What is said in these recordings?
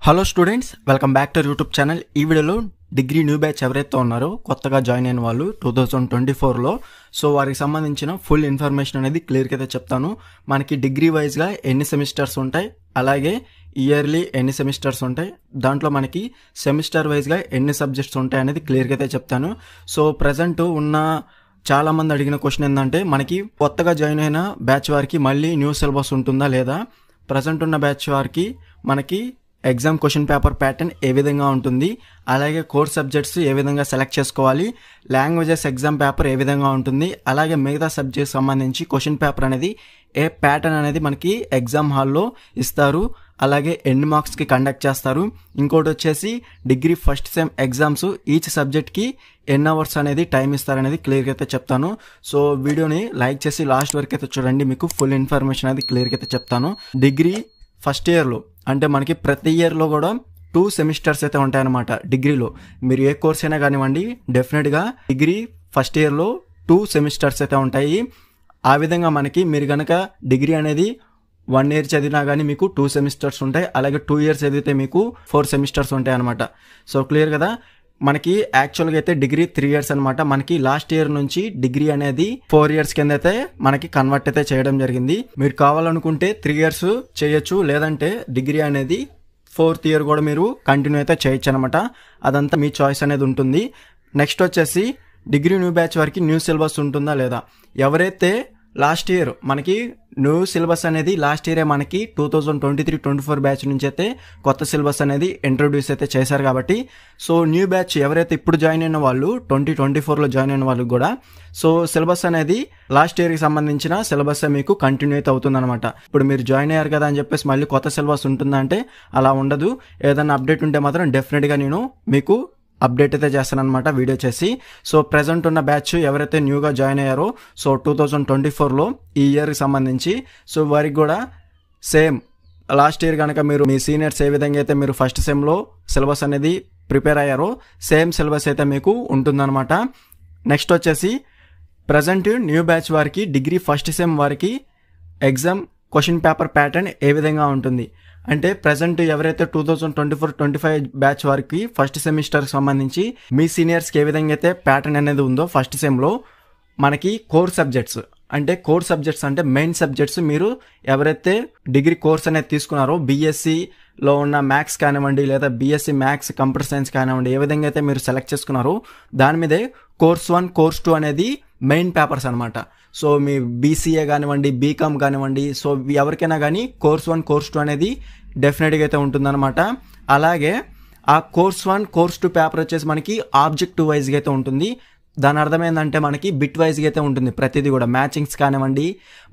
Hello students, welcome back to YouTube channel. ఈ వీడియోలో degree new batch ఎవరైతే ఉన్నారో కొత్తగా జాయిన్ అయిన వాళ్ళు 2024లో సో వారికి సంబంధించిన ఫుల్ ఇన్ఫర్మేషన్ అనేది క్లియర్గా అయితే చెప్తాను. మనకి డిగ్రీ వైజ్గా ఎన్ని సెమిస్టర్స్ ఉంటాయి, అలాగే ఇయర్లీ ఎన్ని సెమిస్టర్స్ ఉంటాయి, దాంట్లో మనకి సెమిస్టర్ వైజ్గా ఎన్ని సబ్జెక్ట్స్ ఉంటాయి అనేది క్లియర్గా అయితే చెప్తాను. సో ప్రజెంట్ ఉన్న చాలామంది అడిగిన క్వశ్చన్ ఏంటంటే, మనకి కొత్తగా జాయిన్ అయిన బ్యాచ్ వారికి మళ్ళీ న్యూ సిలబస్ ఉంటుందా లేదా, ప్రజెంట్ ఉన్న బ్యాచ్ వారికి మనకి ఎగ్జామ్ క్వశ్చన్ పేపర్ ప్యాటర్న్ ఏ విధంగా ఉంటుంది, అలాగే కోర్ సబ్జెక్ట్స్ ఏ విధంగా సెలెక్ట్ చేసుకోవాలి, లాంగ్వేజెస్ ఎగ్జామ్ పేపర్ ఏ విధంగా ఉంటుంది, అలాగే మిగతా సబ్జెక్ట్స్ సంబంధించి క్వశ్చన్ పేపర్ అనేది ఏ ప్యాటర్న్ అనేది మనకి ఎగ్జామ్ హాల్లో ఇస్తారు, అలాగే ఎన్ని మార్క్స్కి కండక్ట్ చేస్తారు, ఇంకోటి వచ్చేసి degree first sem exams each సబ్జెక్ట్కి ఎన్ని అవర్స్ అనేది టైం ఇస్తారనేది క్లియర్గా అయితే చెప్తాను. సో వీడియోని లైక్ చేసి లాస్ట్ వరకు అయితే చూడండి, మీకు ఫుల్ ఇన్ఫర్మేషన్ అనేది క్లియర్గా అయితే చెప్తాను. డిగ్రీ ఫస్ట్ ఇయర్లో అంటే మనకి ప్రతి ఇయర్లో కూడా 2 సెమిస్టర్స్ అయితే ఉంటాయన్నమాట. డిగ్రీలో మీరు ఏ కోర్స్ అయినా కానివ్వండి, డెఫినెట్గా డిగ్రీ ఫస్ట్ ఇయర్లో 2 సెమిస్టర్స్ అయితే ఉంటాయి. ఆ విధంగా మనకి మీరు కనుక డిగ్రీ అనేది 1 ఇయర్ చదివినా కానీ మీకు 2 సెమిస్టర్స్ ఉంటాయి, అలాగే 2 ఇయర్స్ చదివితే మీకు 4 సెమిస్టర్స్ ఉంటాయి అనమాట. సో క్లియర్ కదా. మనకి యాక్చువల్గా అయితే డిగ్రీ 3 ఇయర్స్ అనమాట. మనకి లాస్ట్ ఇయర్ నుంచి డిగ్రీ అనేది 4 ఇయర్స్ కింద అయితే మనకి కన్వర్ట్ అయితే చేయడం జరిగింది. మీరు కావాలనుకుంటే 3 ఇయర్స్ చేయొచ్చు, లేదంటే డిగ్రీ అనేది 4th ఇయర్ కూడా మీరు కంటిన్యూ అయితే చేయొచ్చు అనమాట. అదంతా మీ చాయిస్ అనేది ఉంటుంది. నెక్స్ట్ వచ్చేసి డిగ్రీ న్యూ బ్యాచ్ వారికి న్యూ సిలబస్ ఉంటుందా లేదా. ఎవరైతే లాస్ట్ ఇయర్ మనకి న్యూ సిలబస్ అనేది లాస్ట్ ఇయరే మనకి 2023-24 బ్యాచ్ నుంచి అయితే కొత్త సిలబస్ అనేది ఇంట్రొడ్యూస్ అయితే చేశారు కాబట్టి, సో న్యూ బ్యాచ్ ఎవరైతే ఇప్పుడు జాయిన్ అయిన వాళ్ళు 2024లో జాయిన్ అయిన వాళ్ళు కూడా సో సిలబస్ అనేది లాస్ట్ ఇయర్కి సంబంధించిన సిలబస్ మీకు కంటిన్యూ అయితే అవుతుంది అనమాట. ఇప్పుడు మీరు జాయిన్ అయ్యారు కదా అని చెప్పేసి మళ్ళీ కొత్త సిలబస్ ఉంటుందంటే అలా ఉండదు. ఏదైనా అప్డేట్ ఉంటే మాత్రం డెఫినెట్గా నేను మీకు అప్డేట్ అయితే చేస్తానమాట వీడియో చేసి. సో ప్రెజెంట్ ఉన్న బ్యాచ్ ఎవరైతే న్యూగా జాయిన్ అయ్యారో సో 2024లో ఈ ఇయర్కి సంబంధించి సో వారికి కూడా సేమ్ లాస్ట్ ఇయర్ కనుక మీరు మీ సీనియర్స్ ఏ విధంగా అయితే మీరు ఫస్ట్ సెమ్లో సిలబస్ అనేది ప్రిపేర్ అయ్యారో సేమ్ సిలబస్ అయితే మీకు ఉంటుందన్నమాట. నెక్స్ట్ వచ్చేసి ప్రజెంట్ న్యూ బ్యాచ్ వారికి డిగ్రీ ఫస్ట్ సెమ్ వారికి ఎగ్జామ్ క్వశ్చన్ పేపర్ ప్యాటర్న్ ఏ విధంగా ఉంటుంది అంటే, ప్రజెంట్ ఎవరైతే 2024-25 బ్యాచ్ వారికి ఫస్ట్ సెమిస్టర్కి సంబంధించి మీ సీనియర్స్కి ఏ విధంగా అయితే ప్యాటర్న్ అనేది ఉందో ఫస్ట్ సెమ్లో మనకి కోర్ సబ్జెక్ట్స్ అంటే మెయిన్ సబ్జెక్ట్స్ మీరు ఎవరైతే డిగ్రీ కోర్స్ అనేది తీసుకున్నారో బీఎస్సీలో ఉన్న మ్యాథ్స్ కానివ్వండి, లేదా బీఎస్సీ మ్యాథ్స్ కంప్యూటర్ సైన్స్ కానివ్వండి, ఏ విధంగా అయితే మీరు సెలెక్ట్ చేసుకున్నారో దాని మీదే కోర్స్ 1 కోర్స్ 2 అనేది మెయిన్ పేపర్స్ అనమాట. సో మీ బీసీఏ కానివ్వండి, బీకామ్ కానివ్వండి, సో ఎవరికైనా కానీ కోర్స్ 1 కోర్స్ 2 అనేది డెఫినెట్గా అయితే ఉంటుందన్నమాట. అలాగే ఆ కోర్స్ 1 కోర్స్ 2 పేపర్ వచ్చేసి మనకి ఆబ్జెక్టివ్ వైజ్గా అయితే ఉంటుంది. దాని అర్థం ఏంటంటే మనకి బిట్ వైజ్గా అయితే ఉంటుంది. ప్రతిదీ కూడా మ్యాచింగ్స్ కానివ్వండి,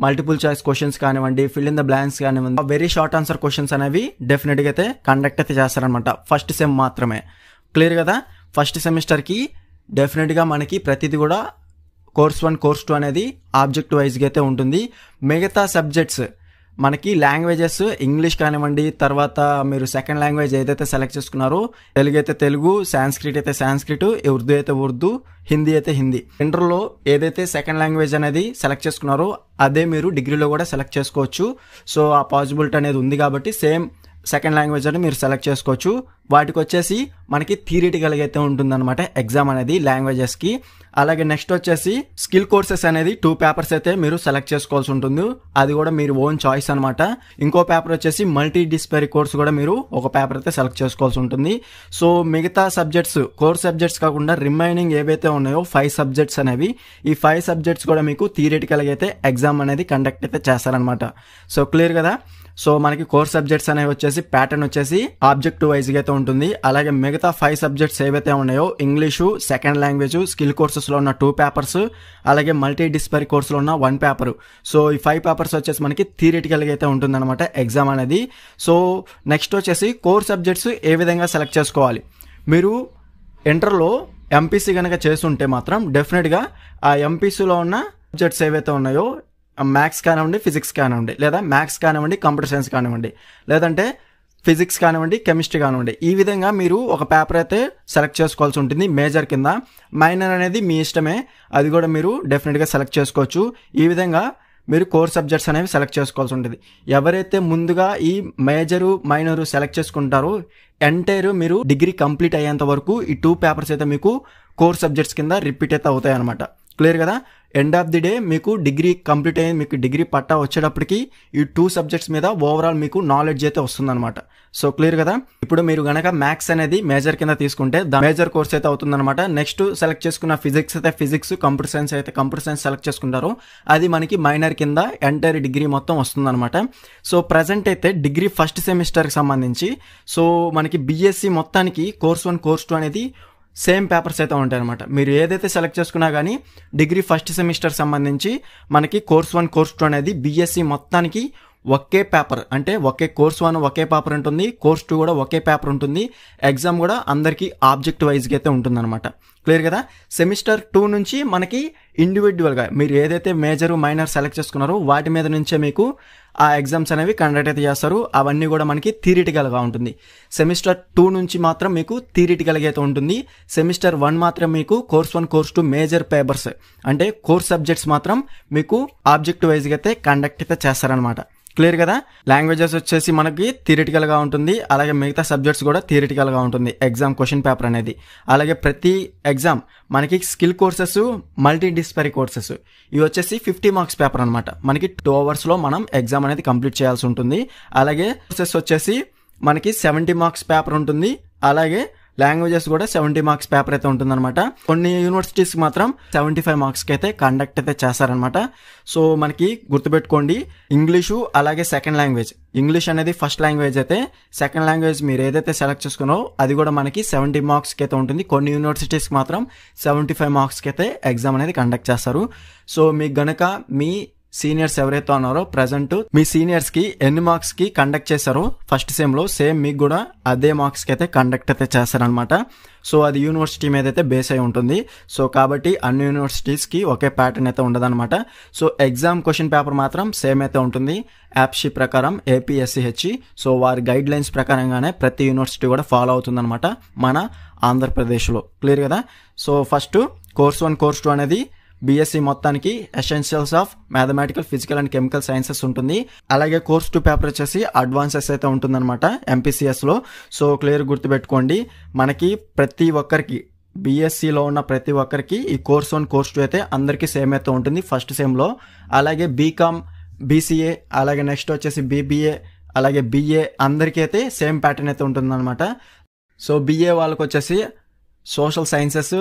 మల్టిపుల్ చాయిస్ క్వశ్చన్స్ కానివ్వండి, ఫిల్ ఇన్ ద బ్లాంక్స్ కానివ్వండి, వెరీ షార్ట్ ఆన్సర్ క్వశ్చన్స్ అనేవి డెఫినెట్గా అయితే కండక్ట్ అయితే చేస్తారనమాట. ఫస్ట్ సెమ్ మాత్రమే. క్లియర్ కదా. ఫస్ట్ సెమిస్టర్కి డెఫినెట్గా మనకి ప్రతిదీ కూడా కోర్స్ 1 కోర్స్ 2 అనేది ఆబ్జెక్ట్ వైజ్గా అయితే ఉంటుంది. మిగతా సబ్జెక్ట్స్ మనకి లాంగ్వేజెస్ ఇంగ్లీష్ కానివ్వండి, తర్వాత మీరు సెకండ్ లాంగ్వేజ్ ఏదైతే సెలెక్ట్ చేసుకున్నారో తెలుగు అయితే తెలుగు, సాంస్క్రిట్ అయితే సాంస్క్రిట్, ఉర్దూ అయితే ఉర్దూ, హిందీ అయితే హిందీ. ఇంటర్లో ఏదైతే సెకండ్ లాంగ్వేజ్ అనేది సెలెక్ట్ చేసుకున్నారో అదే మీరు డిగ్రీలో కూడా సెలెక్ట్ చేసుకోవచ్చు. సో ఆ పాసిబిలిటీ అనేది ఉంది కాబట్టి సేమ్ సెకండ్ లాంగ్వేజ్ అని మీరు సెలెక్ట్ చేసుకోవచ్చు. వాటికి వచ్చేసి మనకి థియరిటికల్గా అయితే ఉంటుందన్నమాట ఎగ్జామ్ అనేది లాంగ్వేజెస్కి. అలాగే నెక్స్ట్ వచ్చేసి స్కిల్ కోర్సెస్ అనేది 2 పేపర్స్ అయితే మీరు సెలెక్ట్ చేసుకోవాల్సి ఉంటుంది. అది కూడా మీరు ఓన్ చాయిస్ అనమాట. ఇంకో పేపర్ వచ్చేసి మల్టీ డిసిప్లినరీ కోర్స్ కూడా మీరు ఒక పేపర్ అయితే సెలెక్ట్ చేసుకోవాల్సి ఉంటుంది. సో మిగతా సబ్జెక్ట్స్ కోర్ సబ్జెక్ట్స్ కాకుండా రిమైనింగ్ ఏవైతే ఉన్నాయో 5 సబ్జెక్ట్స్ అనేవి, ఈ 5 సబ్జెక్ట్స్ కూడా మీకు థియరిటికల్గా అయితే ఎగ్జామ్ అనేది కండక్ట్ అయితే చేస్తారనమాట. సో క్లియర్ కదా. సో మనకి కోర్ సబ్జెక్ట్స్ అనేవి వచ్చేసి ప్యాటర్న్ వచ్చేసి ఆబ్జెక్టివ్ వైజ్గా అయితే ఉంటుంది. అలాగే మిగతా 5 సబ్జెక్ట్స్ ఏవైతే ఉన్నాయో ఇంగ్లీషు, సెకండ్ లాంగ్వేజ్, స్కిల్ కోర్సెస్లో ఉన్న 2 పేపర్స్, అలాగే మల్టీ డిసిప్లినరీ కోర్సులో ఉన్న 1 పేపర్. సో ఈ 5 పేపర్స్ వచ్చేసి మనకి థియరిటికల్గా అయితే ఉంటుందన్నమాట ఎగ్జామ్ అనేది. సో నెక్స్ట్ వచ్చేసి కోర్ సబ్జెక్ట్స్ ఏ విధంగా సెలెక్ట్ చేసుకోవాలి. మీరు ఇంటర్లో ఎంపీసీ కనుక చేస్తుంటే మాత్రం డెఫినెట్గా ఆ ఎంపీసీలో ఉన్న సబ్జెక్ట్స్ ఏవైతే ఉన్నాయో మ్యాథ్స్ కానివ్వండి, ఫిజిక్స్ కానివ్వండి, లేదా మ్యాథ్స్ కానివ్వండి, కంప్యూటర్ సైన్స్ కానివ్వండి, లేదంటే ఫిజిక్స్ కానివ్వండి, కెమిస్ట్రీ కానివ్వండి, ఈ విధంగా మీరు ఒక పేపర్ అయితే సెలెక్ట్ చేసుకోవాల్సి ఉంటుంది మేజర్ కింద. మైనర్ అనేది మీ ఇష్టమే, అది కూడా మీరు డెఫినెట్గా సెలెక్ట్ చేసుకోవచ్చు. ఈ విధంగా మీరు కోర్ సబ్జెక్ట్స్ అనేవి సెలెక్ట్ చేసుకోవాల్సి ఉంటుంది. ఎవరైతే ముందుగా ఈ మేజరు మైనరు సెలెక్ట్ చేసుకుంటారో ఎంటైర్ మీరు డిగ్రీ కంప్లీట్ అయ్యేంత వరకు ఈ 2 పేపర్స్ అయితే మీకు కోర్ సబ్జెక్ట్స్ కింద రిపీట్ అయితే అవుతాయి అనమాట. క్లియర్ కదా. ఎండ్ ఆఫ్ ది డే మీకు డిగ్రీ కంప్లీట్ అయ్యి మీకు డిగ్రీ పట్టా వచ్చేటప్పటికి ఈ 2 సబ్జెక్ట్స్ మీద ఓవరాల్ మీకు నాలెడ్జ్ అయితే వస్తుందన్నమాట. సో క్లియర్ కదా. ఇప్పుడు మీరు గనక మ్యాథ్స్ అనేది మేజర్ కింద తీసుకుంటే మేజర్ కోర్స్ అయితే అవుతుందన్నమాట. నెక్స్ట్ సెలెక్ట్ చేసుకున్న ఫిజిక్స్ అయితే ఫిజిక్స్, కంప్యూటర్ సైన్స్ అయితే కంప్యూటర్ సైన్స్ సెలెక్ట్ చేసుకుంటారు, అది మనకి మైనర్ కింద ఎంటైర్ డిగ్రీ మొత్తం వస్తుందన్నమాట. సో ప్రజెంట్ అయితే డిగ్రీ ఫస్ట్ సెమిస్టర్కి సంబంధించి సో మనకి బీఎస్సీ మొత్తానికి కోర్స్ 1 కోర్స్ 2 అనేది సేమ్ పేపర్స్ అయితే ఉంటాయి అనమాట. మీరు ఏదైతే సెలెక్ట్ చేసుకున్నా కానీ డిగ్రీ ఫస్ట్ సెమిస్టర్ సంబంధించి మనకి కోర్స్ 1 కోర్స్ 2 అనేది బీఎస్సీ మొత్తానికి ఒకే పేపర్, అంటే ఒకే కోర్స్ 1 ఒకే పేపర్ ఉంటుంది, కోర్స్ 2 కూడా ఒకే పేపర్ ఉంటుంది. ఎగ్జామ్ కూడా అందరికీ ఆబ్జెక్ట్ వైజ్గా అయితే ఉంటుందన్నమాట. క్లియర్ కదా. సెమిస్టర్ 2 నుంచి మనకి ఇండివిజువల్గా మీరు ఏదైతే మేజర్ మైనర్ సెలెక్ట్ చేసుకున్నారో వాటి మీద నుంచే మీకు ఆ ఎగ్జామ్స్ అనేవి కండక్ట్ అయితే చేస్తారు. అవన్నీ కూడా మనకి థియరిటికల్గా ఉంటుంది. సెమిస్టర్ 2 నుంచి మాత్రం మీకు థియరిటికల్గా అయితే ఉంటుంది. సెమిస్టర్ 1 మాత్రం మీకు కోర్స్ 1 కోర్స్ 2 మేజర్ పేపర్స్ అంటే కోర్స్ సబ్జెక్ట్స్ మాత్రం మీకు ఆబ్జెక్ట్ వైజ్గా అయితే కండక్ట్ అయితే చేస్తారనమాట. క్లియర్ కదా. లాంగ్వేజెస్ వచ్చేసి మనకి థియరిటికల్గా ఉంటుంది, అలాగే మిగతా సబ్జెక్ట్స్ కూడా థియరిటికల్గా ఉంటుంది ఎగ్జామ్ క్వశ్చన్ పేపర్ అనేది. అలాగే ప్రతి ఎగ్జామ్ మనకి skill courses, multi disciplinary courses ఇవి వచ్చేసి 50 మార్క్స్ పేపర్ అనమాట. మనకి 2 అవర్స్లో మనం ఎగ్జామ్ అనేది కంప్లీట్ చేయాల్సి ఉంటుంది. అలాగే కోర్సెస్ వచ్చేసి మనకి 70 మార్క్స్ పేపర్ ఉంటుంది. అలాగే లాంగ్వేజెస్ కూడా 70 మార్క్స్ పేపర్ అయితే ఉంటుందన్నమాట. కొన్ని యూనివర్సిటీస్ మాత్రం 75 మార్క్స్కి అయితే కండక్ట్ అయితే చేస్తారనమాట. సో మనకి గుర్తుపెట్టుకోండి, ఇంగ్లీషు అలాగే సెకండ్ లాంగ్వేజ్, ఇంగ్లీష్ అనేది ఫస్ట్ లాంగ్వేజ్ అయితే సెకండ్ లాంగ్వేజ్ మీరు ఏదైతే సెలెక్ట్ చేసుకున్నారో అది కూడా మనకి 70 మార్క్స్కి అయితే ఉంటుంది. కొన్ని యూనివర్సిటీస్కి మాత్రం 75 మార్క్స్కి అయితే ఎగ్జామ్ అనేది కండక్ట్ చేస్తారు. సో మీకు గనక మీ సీనియర్స్ ఎవరైతే ఉన్నారో ప్రజెంట్ మీ సీనియర్స్ కి ఎన్ని మార్క్స్ కి కండక్ట్ చేశారో ఫస్ట్ సెమ్ లో సేమ్ మీకు కూడా అదే మార్క్స్ కి అయితే కండక్ట్ అయితే చేస్తారనమాట. సో అది యూనివర్సిటీ మీద అయితే బేస్ అయి ఉంటుంది. సో కాబట్టి అన్ని యూనివర్సిటీస్ కి ఒకే ప్యాటర్న్ అయితే ఉండదన్నమాట. సో ఎగ్జామ్ క్వశ్చన్ పేపర్ మాత్రం సేమ్ అయితే ఉంటుంది యాప్షీ ప్రకారం ఏపీఎస్సిహెచ్. సో వారి గైడ్ లైన్స్ ప్రకారంగానే ప్రతి యూనివర్సిటీ కూడా ఫాలో అవుతుందన్నమాట మన ఆంధ్రప్రదేశ్లో. క్లియర్ కదా. సో ఫస్ట్ కోర్స్ 1 కోర్స్ 2 అనేది బీఎస్సీ మొత్తానికి essentials of mathematical, physical and chemical sciences ఉంటుంది. అలాగే కోర్స్ 2 పేపర్ వచ్చేసి అడ్వాన్సెస్ అయితే ఉంటుందన్నమాట ఎంపీసీఎస్లో. సో క్లియర్ గుర్తుపెట్టుకోండి, మనకి ప్రతి ఒక్కరికి బీఎస్సీలో ఉన్న ప్రతి ఒక్కరికి ఈ కోర్స్ 1 కోర్స్ 2 అయితే అందరికీ సేమ్ అయితే ఉంటుంది ఫస్ట్ సెమ్లో. అలాగే బీకామ్, బీసీఏ, అలాగే నెక్స్ట్ వచ్చేసి బీబీఏ, అలాగే బీఏ అందరికీ అయితే సేమ్ ప్యాటర్న్ అయితే ఉంటుందన్నమాట. సో బీఏ వాళ్ళకి వచ్చేసి సోషల్ సైన్సెస్,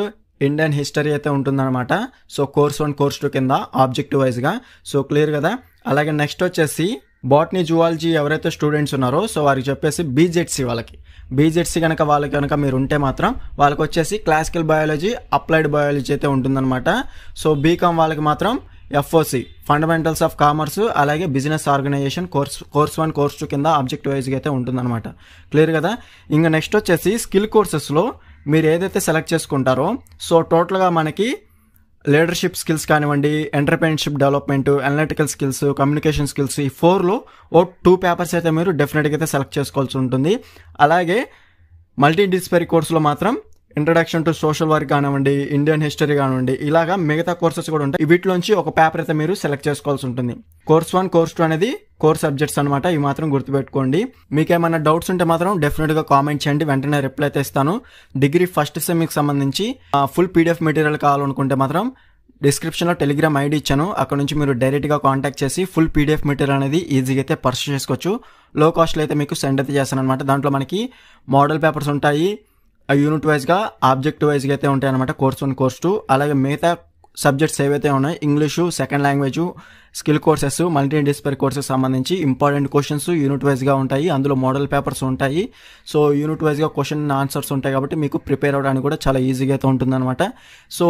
ఇండియన్ హిస్టరీ అయితే ఉంటుందన్నమాట. సో కోర్స్ 1 కోర్స్ 2 కింద ఆబ్జెక్టివ్ వైజ్గా. సో క్లియర్ కదా. అలాగే నెక్స్ట్ వచ్చేసి బాటనీ, జువాలజీ ఎవరైతే స్టూడెంట్స్ ఉన్నారో సో వారికి చెప్పేసి బీజెడ్సీ వాళ్ళకి, బీజెడ్సీ కనుక వాళ్ళకి కనుక మీరు ఉంటే మాత్రం వాళ్ళకి వచ్చేసి క్లాసికల్ బయాలజీ, అప్లైడ్ బయాలజీ అయితే ఉంటుందన్నమాట. సో బీకామ్ వాళ్ళకి మాత్రం ఎఫ్ఓసి, ఫండమెంటల్స్ ఆఫ్ కామర్స్, అలాగే బిజినెస్ ఆర్గనైజేషన్ కోర్స్ 1 కోర్స్ 2 కింద ఆబ్జెక్టివ్ వైజ్గా అయితే ఉంటుందన్నమాట. క్లియర్ కదా. ఇంకా నెక్స్ట్ వచ్చేసి స్కిల్ కోర్సెస్లో మీరు ఏదైతే సెలెక్ట్ చేసుకుంటారో సో టోటల్గా మనకి లీడర్షిప్ స్కిల్స్ కానివ్వండి, entrepreneurship development, analytical skills, communication skills, ఈ 4లో 2 పేపర్స్ అయితే మీరు డెఫినెట్గా అయితే సెలెక్ట్ చేసుకోవాల్సి ఉంటుంది. అలాగే మల్టీ డిసిప్లినరీ కోర్సులో మాత్రం ఇంట్రడక్షన్ టు సోషల్ వర్క్ కానివ్వండి, ఇండియన్ హిస్టరీ కానివ్వండి, ఇలాగా మిగతా కోర్సెస్ కూడా ఉంటాయి. వీటిలోంచి ఒక పేపర్ అయితే మీరు సెలెక్ట్ చేసుకోవాల్సి ఉంటుంది. కోర్స్ 1 కోర్స్ 2 అనేది కోర్ సబ్జెక్ట్స్ అనమాట. ఇవి మాత్రం గుర్తుపెట్టుకోండి. మీకు ఏమైనా డౌట్స్ ఉంటే మాత్రం డెఫినెట్గా కామెంట్ చేయండి, వెంటనే రిప్లై అయితే ఇస్తాను. డిగ్రీ ఫస్ట్ సెమ్కి సంబంధించి ఫుల్ పీడిఎఫ్ మెటీరియల్ కావాలనుకుంటే మాత్రం డిస్క్రిప్షన్లో టెలిగ్రామ్ ఐడి ఇచ్చాను, అక్కడ నుంచి మీరు డైరెక్ట్గా కాంటాక్ట్ చేసి ఫుల్ పీడిఎఫ్ మెటీరియల్ అనేది ఈజీగా అయితే పర్చేస్ చేసుకోవచ్చు. లో కాస్ట్లో అయితే మీకు సెండ్ అయితే చేస్తాను అనమాట. దాంట్లో మనకి మోడల్ పేపర్స్ ఉంటాయి, యూనిట్ వైజ్గా, ఆబ్జెక్ట్ వైజ్గా అయితే ఉంటాయి అనమాట కోర్స్ 1 కోర్స్ 2. అలాగే మిగతా సబ్జెక్ట్స్ ఏవైతే ఉన్నాయి English, second language, skill courses, multi disciplinary courses సంబంధించి ఇంపార్టెంట్ క్వశ్చన్స్ యూనిట్ వైజ్గా ఉంటాయి. అందులో మోడల్ పేపర్స్ ఉంటాయి. సో యూనిట్ వైజ్గా క్వశ్చన్ ఆన్సర్స్ ఉంటాయి కాబట్టి మీకు ప్రిపేర్ అవ్వడానికి కూడా చాలా ఈజీగా అయితే ఉంటుందన్నమాట. సో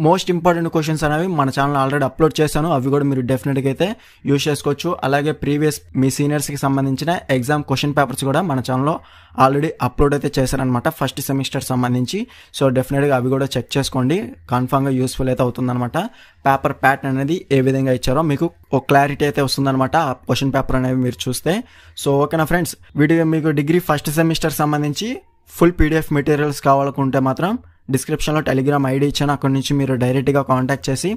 మోస్ట్ ఇంపార్టెంట్ క్వశ్చన్స్ అనేవి మన ఛానల్ ఆల్రెడీ అప్లోడ్ చేశాను, అవి కూడా మీరు డెఫినెట్గా అయితే యూజ్ చేసుకోవచ్చు. అలాగే ప్రీవియస్ మీ సీనియర్స్కి సంబంధించిన ఎగ్జామ్ క్వశ్చన్ పేపర్స్ కూడా మన ఛానల్లో ఆల్రెడీ అప్లోడ్ అయితే చేశారనమాట ఫస్ట్ సెమిస్టర్ సంబంధించి. సో డెఫినెట్గా అవి కూడా చెక్ చేసుకోండి, కన్ఫామ్గా యూస్ఫుల్ అయితే అవుతుందన్నమాట. పేపర్ ప్యాటర్న్ అనేది ఏ విధంగా ఇచ్చారో మీకు ఒక క్లారిటీ అయితే వస్తుందన్నమాట ఆ క్వశ్చన్ పేపర్ అనేవి మీరు చూస్తే. సో ఓకేనా ఫ్రెండ్స్, వీడియో మీకు డిగ్రీ ఫస్ట్ సెమిస్టర్ సంబంధించి ఫుల్ పీడిఎఫ్ మెటీరియల్స్ కావాలనుకుంటే మాత్రం డిస్క్రిప్షన్లో టెలిగ్రామ్ ఐడి ఇచ్చాను, అక్కడి నుంచి మీరు డైరెక్ట్గా కాంటాక్ట్ చేసి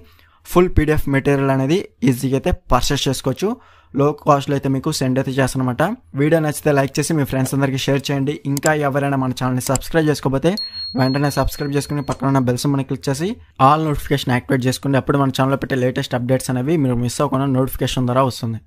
ఫుల్ పీడిఎఫ్ మెటీరియల్ అనేది ఈజీగా అయితే పర్చేస్ చేసుకోవచ్చు. లో కాస్ట్లో అయితే మీకు సెండ్ అయితే చేస్తానమాట. వీడియో నచ్చితే లైక్ చేసి మీ ఫ్రెండ్స్ అందరికీ షేర్ చేయండి. ఇంకా ఎవరైనా మన ఛానల్ని సబ్స్క్రైబ్ చేసుకోకపోతే వెంటనే సబ్స్క్రైబ్ చేసుకుని పక్కన ఉన్న బెల్ సింబల్ని క్లిక్ చేసి ఆల్ నోటిఫికేషన్ యాక్టివేట్ చేసుకోండి. అప్పుడు మన ఛానల్లో పెట్టే లేటెస్ట్ అప్డేట్స్ అనేవి మీరు మిస్ అవ్వకుండా నోటిఫికేషన్ ద్వారా వస్తుంది.